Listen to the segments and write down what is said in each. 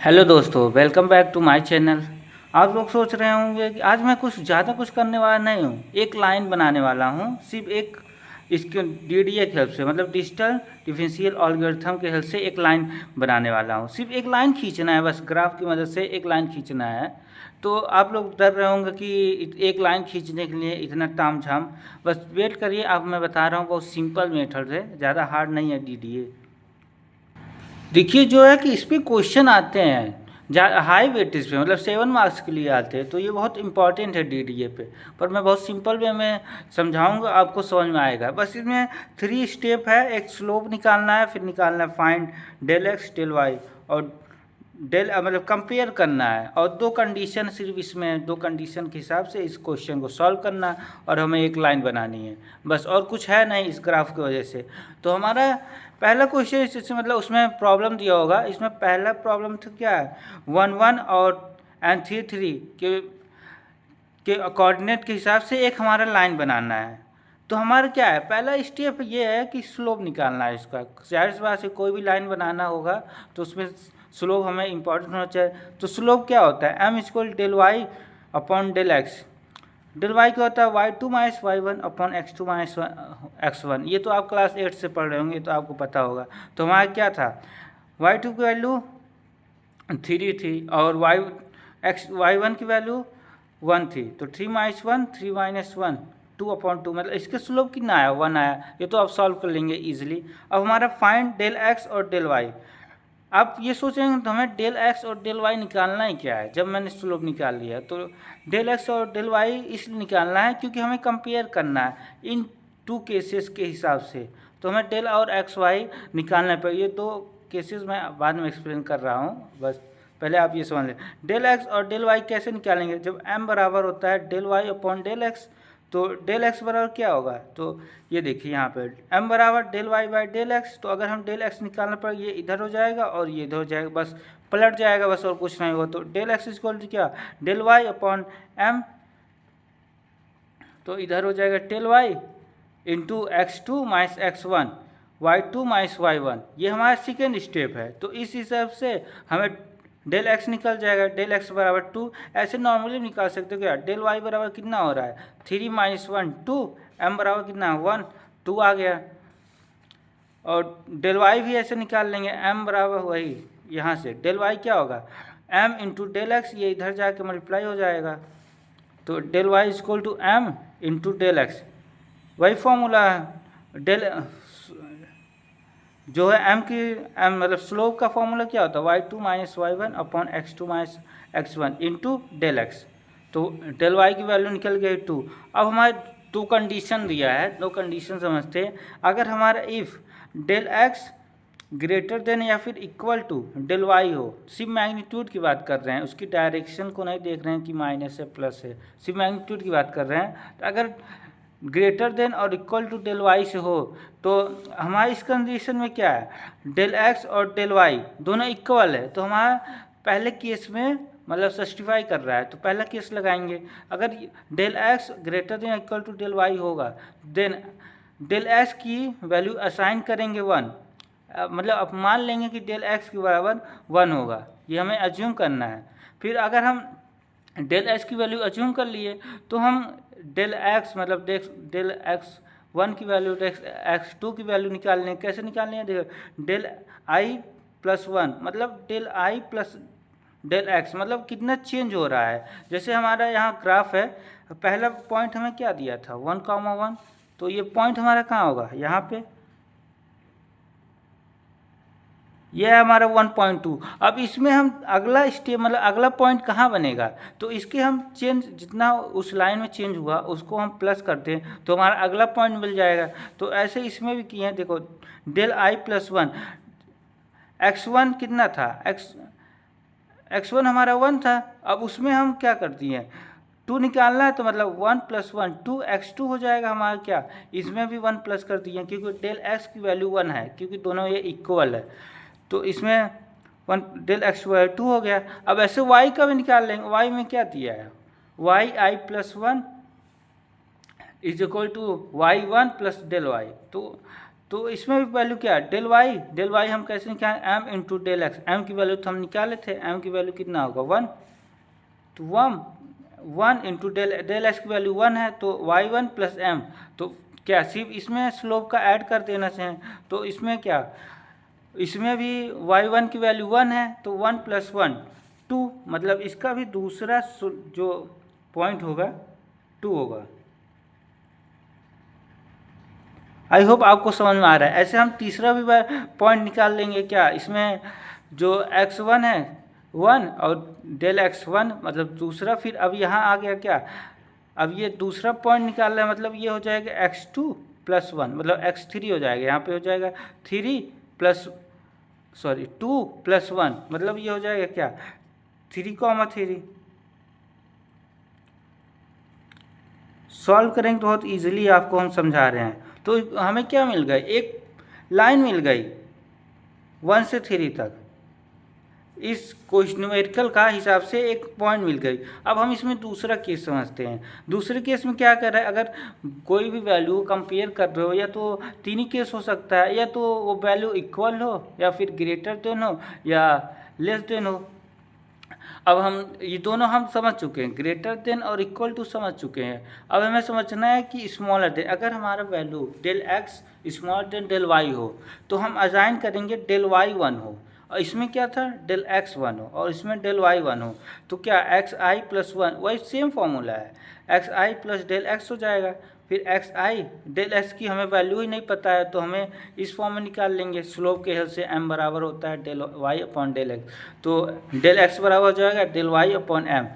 Hello दोस्तों, welcome back to my channel. आप लोग सोच रहे होंगे कि आज मैं ज़्यादा कुछ करने वाला नहीं हूँ। एक लाइन बनाने वाला हूँ, सिर्फ एक इसके डीडीए की हेल्प से, मतलब डिजिटल डिफरेंशियल एल्गोरिथम की हेल्प से एक लाइन बनाने वाला हूँ। सिर्फ एक लाइन खींचना है, बस ग्राफ की मदद से एक लाइन खींचना है। तो आप लोग डर रहे होंगे कि एक लाइन खींचने के लिए इतना तामझाम। बस वेट करिए, अब मैं बता रहा हूँ। बहुत सिंपल मेथड है, ज़्यादा हार्ड नहीं है डीडीए। देखिए, जो है कि इस पर क्वेश्चन आते हैं हाई वेटेज पे, मतलब 7 मार्क्स के लिए आते हैं। तो ये बहुत इंपॉर्टेंट है डीडीए पे। पर मैं बहुत सिंपल वे में समझाऊंगा, आपको समझ में आएगा। बस इसमें 3 स्टेप है। एक स्लोप निकालना है, फिर निकालना है find del x del y, और डेल मतलब कंपेयर करना है। और 2 कंडीशन, सिर्फ इसमें 2 कंडीशन के हिसाब से इस क्वेश्चन को सॉल्व करना है, और हमें एक लाइन बनानी है बस, और कुछ है नहीं इस ग्राफ की वजह से। तो हमारा पहला क्वेश्चन इससे, मतलब उसमें प्रॉब्लम दिया होगा। इसमें पहला प्रॉब्लम था क्या है, 1 1 और एंड 3 3 के कोऑर्डिनेट के हिसाब से एक हमारा लाइन बनाना है। तो हमारा क्या है, पहला स्टेप ये है कि स्लोप निकालना है इसका। जाहिर सी बात है, कोई भी लाइन बनाना होगा तो उसमें स्लोप हमें इंपॉर्टेंट होना चाहिए। तो स्लोप क्या होता है, m equal del y upon del x. Del y क्या होता है, y2 minus y1 upon x2 minus x1। ये तो आप क्लास 8 से पढ़ रहे होंगे, तो आपको पता होगा। तो हमारा क्या था, y2 की वैल्यू 3 थी, और y1 की वैल्यू 1 थी। तो 3 माइनस 1 3 माइनस 1 2/2, मतलब इसके स्लोप कितना आया, 1 आया। ये तो आप सॉल्व कर लेंगे इजीली। अब हमारा फाइंड डेल एक्स और डेल वाई। आप ये सोचेंगे तो हमें डेल एक्स और डेल वाई निकालना ही क्या है, जब मैंने स्लोप निकाल लिया। तो डेल एक्स और डेल वाई इसलिए निकालना है क्योंकि हमें कंपेयर करना है इन 2 केसेस के हिसाब से। तो हमें डेल और एक्स वाई निकालना है। ये 2 केसेस मैं बाद में एक्सप्लेन कर रहा हूँ, बस पहले आप ये समझ लें। डेल एक्स और डेल वाई कैसे निकालेंगे, जब m बराबर होता है del y upon del x. तो डेल एक्स बराबर क्या होगा, तो ये देखिए यहाँ पे m बराबर del y by del x. तो अगर हम डेल एक्स निकालना पड़ेगा, ये इधर हो जाएगा और ये इधर हो जाएगा, बस पलट जाएगा, बस और कुछ नहीं होगा। तो डेल एक्स इक्वल टू क्या, डेल वाई अपॉन एम। तो इधर हो जाएगा del y into x2 minus x1, y2 minus y1। ये हमारा सेकेंड स्टेप है। तो इस हिसाब से हमें डेल एक्स निकल जाएगा, डेल एक्स बराबर 2। ऐसे नॉर्मली निकाल सकते हो क्या, डेल वाई बराबर कितना हो रहा है, 3 माइनस 1 2, एम बराबर कितना 1 2 आ गया। और डेल वाई भी ऐसे निकाल लेंगे, एम बराबर वही यहाँ से डेल वाई क्या होगा, एम इंटू डेल एक्स, ये इधर जाके मल्टीप्लाई हो जाएगा। तो del y equal to m into del x, वही फॉर्मूला है। डेल जो है एम की एम मतलब स्लोप का फॉर्मूला क्या होता है, y2 minus y1 upon x2 minus x1 into del x. तो डेल वाई की वैल्यू निकल गई 2। अब हमारे 2 कंडीशन दिया है, 2 कंडीशन समझते हैं। अगर हमारा if del x greater than या फिर इक्वल टू डेल वाई हो, सिर्फ मैग्नीट्यूड की बात कर रहे हैं, उसकी डायरेक्शन को नहीं देख रहे हैं कि माइनस है प्लस है, सिर्फ मैग्नीट्यूड की बात कर रहे हैं। तो अगर ग्रेटर देन और इक्वल टू डेल वाई से हो, तो हमारी इस कंडीशन में क्या है, डेल एक्स और डेल वाई दोनों इक्वल है। तो हमारा पहले केस में मतलब जस्टिफाई कर रहा है, तो पहला केस लगाएंगे। अगर del x greater than equal to del y होगा, देन डेल एक्स की वैल्यू असाइन करेंगे 1। मतलब अब मान लेंगे कि डेल एक्स के बराबर 1 होगा, ये हमें अज्यूम करना है। फिर अगर हम डेल एक्स की वैल्यू अज्यूम कर लिए, तो हम डेल एक्स मतलब डेल एक्स 1 की वैल्यू एक्स 2 की वैल्यू निकाल लें। कैसे निकालनी है, देखो डेल आई प्लस 1 मतलब del i plus del x, मतलब कितना चेंज हो रहा है। जैसे हमारा यहाँ ग्राफ है, पहला पॉइंट हमें क्या दिया था 1,1, तो ये पॉइंट हमारा कहाँ होगा, यहाँ पे ये है हमारा 1.2। अब इसमें हम अगला स्टेप मतलब अगला पॉइंट कहाँ बनेगा, तो इसके हम चेंज जितना उस लाइन में चेंज हुआ उसको हम प्लस करते हैं, तो हमारा अगला पॉइंट मिल जाएगा। तो ऐसे इसमें भी किए हैं, देखो डेल आई प्लस 1, x1 कितना था, x1 हमारा 1 था। अब उसमें हम क्या कर दिए, 2 निकालना है, तो मतलब 1 प्लस 1 2x2 हो जाएगा हमारा क्या, इसमें भी 1 प्लस कर दिए क्योंकि डेल एक्स की वैल्यू 1 है, क्योंकि दोनों ये इक्वल है। तो इसमें 1 डेल एक्स 2 हो गया। अब ऐसे y का भी निकाल लेंगे, y में क्या दिया है, y i plus 1 is equal to y1 plus del y. तो तो इसमें भी वैल्यू क्या है, डेल वाई हम कैसे निकालें, m into del x, m की वैल्यू तो हम निकाले थे, एम की वैल्यू कितना होगा 1, तो 1 इंटू डेल एक्स की वैल्यू 1 है, तो y1 प्लस एम, तो क्या सिर्फ इसमें स्लोप का ऐड कर देना चाहिए, तो इसमें क्या, इसमें भी y1 की वैल्यू 1 है, तो 1 प्लस 1 2, मतलब इसका भी दूसरा जो पॉइंट होगा 2 होगा। आई होप आपको समझ में आ रहा है। ऐसे हम तीसरा भी पॉइंट निकाल लेंगे, क्या इसमें जो x1 है 1 और डेल x1 मतलब दूसरा, फिर अब यहाँ आ गया क्या, अब ये दूसरा पॉइंट निकाल रहे हैं, मतलब ये हो जाएगा x2 प्लस 1, मतलब x3 हो जाएगा, यहाँ पे हो जाएगा 3 प्लस 2 प्लस 1, मतलब ये हो जाएगा क्या 3,3। सॉल्व करेंगे तो बहुत इजीली आपको हम समझा रहे हैं। तो हमें क्या मिल गया, एक लाइन मिल गई 1 से 3 तक, इस क्वेश्चन न्यूमेरिकल का हिसाब से एक पॉइंट मिल गई। अब हम इसमें दूसरा केस समझते हैं। दूसरे केस में क्या कर रहा है, अगर कोई भी वैल्यू कंपेयर कर रहे हो, या तो तीन ही केस हो सकता है, या तो वो वैल्यू इक्वल हो, या फिर ग्रेटर देन हो, या लेस देन हो। अब हम ये दोनों हम समझ चुके हैं, ग्रेटर देन और इक्वल टू समझ चुके हैं। अब हमें समझना है कि स्मॉलर देन, अगर हमारा value del x smaller than del y हो, तो हम असाइन करेंगे डेल वाई 1 हो, और इसमें क्या था डेल एक्स 1 हो, और इसमें डेल वाई 1 हो, तो क्या एक्स आई प्लस 1, वही सेम फॉर्मूला है, x i plus del x हो जाएगा। फिर एक्स आई डेल एक्स की हमें वैल्यू ही नहीं पता है, तो हमें इस फॉर्म में निकाल लेंगे, स्लोप के हेल्प से एम बराबर होता है del y upon del x, तो डेल एक्स बराबर हो जाएगा डेल वाई अपॉन एम।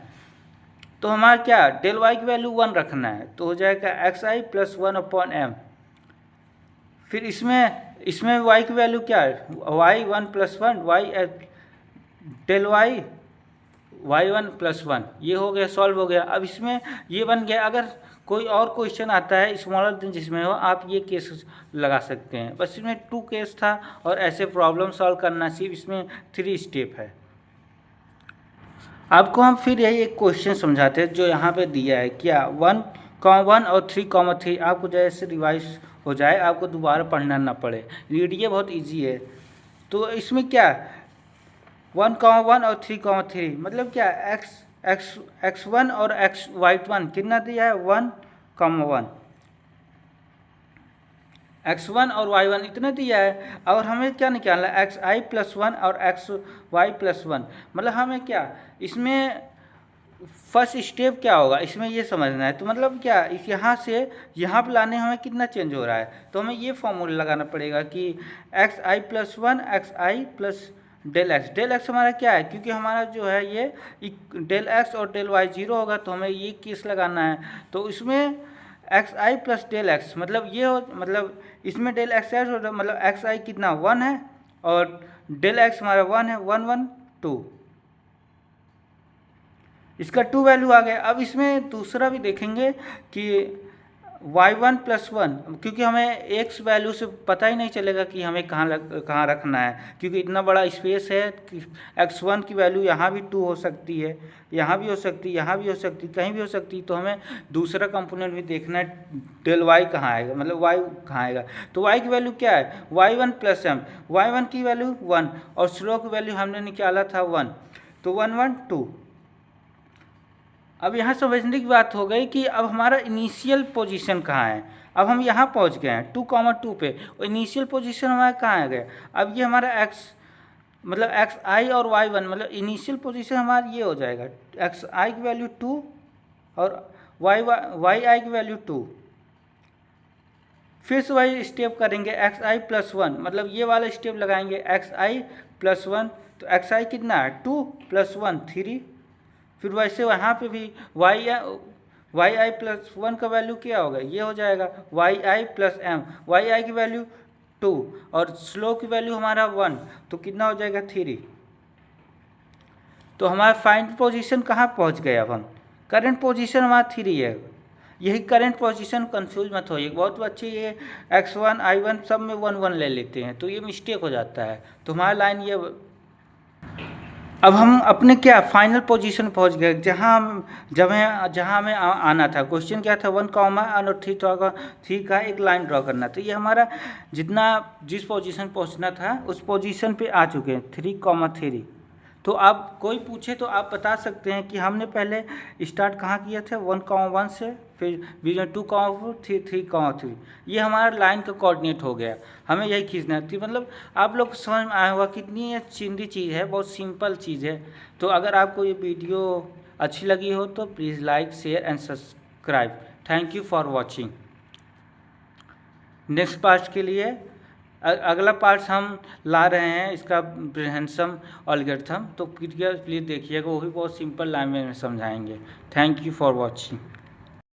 तो हमारा क्या डेल वाई की वैल्यू 1 रखना है, तो हो जाएगा x i plus 1 upon m. फिर इसमें वाई की वैल्यू क्या है, y 1 plus 1, y del y y 1 plus 1, ये हो गया, सॉल्व हो गया। अब इसमें ये बन गया। अगर कोई और क्वेश्चन आता है स्मॉलर देन जिसमें हो, आप ये केस लगा सकते हैं। बस इसमें 2 केस था, और ऐसे प्रॉब्लम सॉल्व करना, सिर्फ इसमें 3 स्टेप है। आपको हम फिर यही एक क्वेश्चन समझाते हैं जो यहाँ पे दिया है, क्या 1,1 और 3,3, आपको जैसे रिवाइज हो जाए, आपको दोबारा पढ़ना ना पड़े, रीडिए बहुत इजी है। तो इसमें क्या 1,1 और 3,3, मतलब क्या x1 और y1 कितना दिया है 1,1, x1 और y1 इतना दिया है, और हमें क्या निकालना है xi प्लस 1 और xy प्लस 1, मतलब हमें क्या इसमें फर्स्ट स्टेप क्या होगा, इसमें ये समझना है। तो मतलब क्या इस यहाँ से यहाँ पर लाने हमें कितना चेंज हो रहा है, तो हमें ये फॉर्मूला लगाना पड़ेगा कि xi plus 1 xi plus del x हमारा क्या है, क्योंकि हमारा जो है ये डेल एक्स और डेल वाई 0 होगा, तो हमें ये केस लगाना है। तो इसमें x i plus del x, मतलब ये हो, मतलब इसमें डेल एक्स हो, मतलब एक्स आई कितना 1 है, और डेल एक्स हमारा 1 है, 1 1 2, इसका 2 वैल्यू आ गया। अब इसमें दूसरा भी देखेंगे कि y1 प्लस 1, क्योंकि हमें x वैल्यू से पता ही नहीं चलेगा कि हमें कहाँ रखना है, क्योंकि इतना बड़ा स्पेस है कि x1 की वैल्यू यहाँ भी 2 हो सकती है, यहाँ भी हो सकती है, यहाँ भी हो सकती है, कहीं भी हो सकती है। तो हमें दूसरा कंपोनेंट भी देखना है, डेल y कहाँ आएगा, मतलब y कहाँ आएगा। तो y की वैल्यू क्या है y1 प्लस m, y1 की वैल्यू 1 और स्लोप की वैल्यू हमने निकाला था 1, तो 1 1 2। अब यहाँ समझने की बात हो गई कि अब हमारा इनिशियल पोजीशन कहाँ है। अब हम यहाँ पहुँच गए हैं 2,2 पे, और इनिशियल पोजीशन हमारा कहाँ आ गया। अब ये हमारा x मतलब एक्स आई और y1, मतलब इनिशियल पोजीशन हमारा ये हो जाएगा एक्स आई की वैल्यू 2 और वाई आई की वैल्यू 2। फिर से वही स्टेप करेंगे एक्स आई प्लस 1, मतलब ये वाला स्टेप लगाएंगे एक्स आई प्लस 1, तो एक्स आई कितना है 2 प्लस 1 3। फिर वैसे वहाँ पे भी वाई आई प्लस 1 का वैल्यू क्या होगा, ये हो जाएगा Y i plus M, Y आई की वैल्यू 2 और स्लोप की वैल्यू हमारा 1, तो कितना हो जाएगा 3। तो हमारा फाइनल पोजीशन कहाँ पहुँच गए, अब हम करंट पोजीशन हमारा 3 है। यही करंट पोजीशन, कंफ्यूज मत होइए। बहुत बच्चे ये x1 i1 सब में 1 1 ले लेते हैं, तो ये मिस्टेक हो जाता है। तो हमारा लाइन ये। अब हम अपने क्या फाइनल पोजीशन पहुंच गए, जहाँ हमें आना था। क्वेश्चन क्या था, 1 कॉमा और 3 का एक लाइन ड्रॉ करना। तो ये हमारा जिस पोजीशन पहुंचना था उस पोजीशन पे आ चुके हैं, 3,3। तो आप कोई पूछे तो आप बता सकते हैं कि हमने पहले स्टार्ट कहाँ किया था, 1,1 से, फिर 2,4, 3,3। ये हमारा लाइन का कोऑर्डिनेट हो गया। हमें यही खींचना थी। मतलब आप लोग को समझ में आया होगा कितनी ये चिंदी चीज़ है, बहुत सिंपल चीज़ है। तो अगर आपको ये वीडियो अच्छी लगी हो तो please like, share and subscribe. Thank you for watching. Next part के लिए अगला पार्ट हम ला रहे हैं इसका प्रिहेंसम एल्गोरिथम। तो प्लीज़ देखिएगा, वो भी बहुत सिंपल लैंग्वेज में समझाएंगे। Thank you for watching.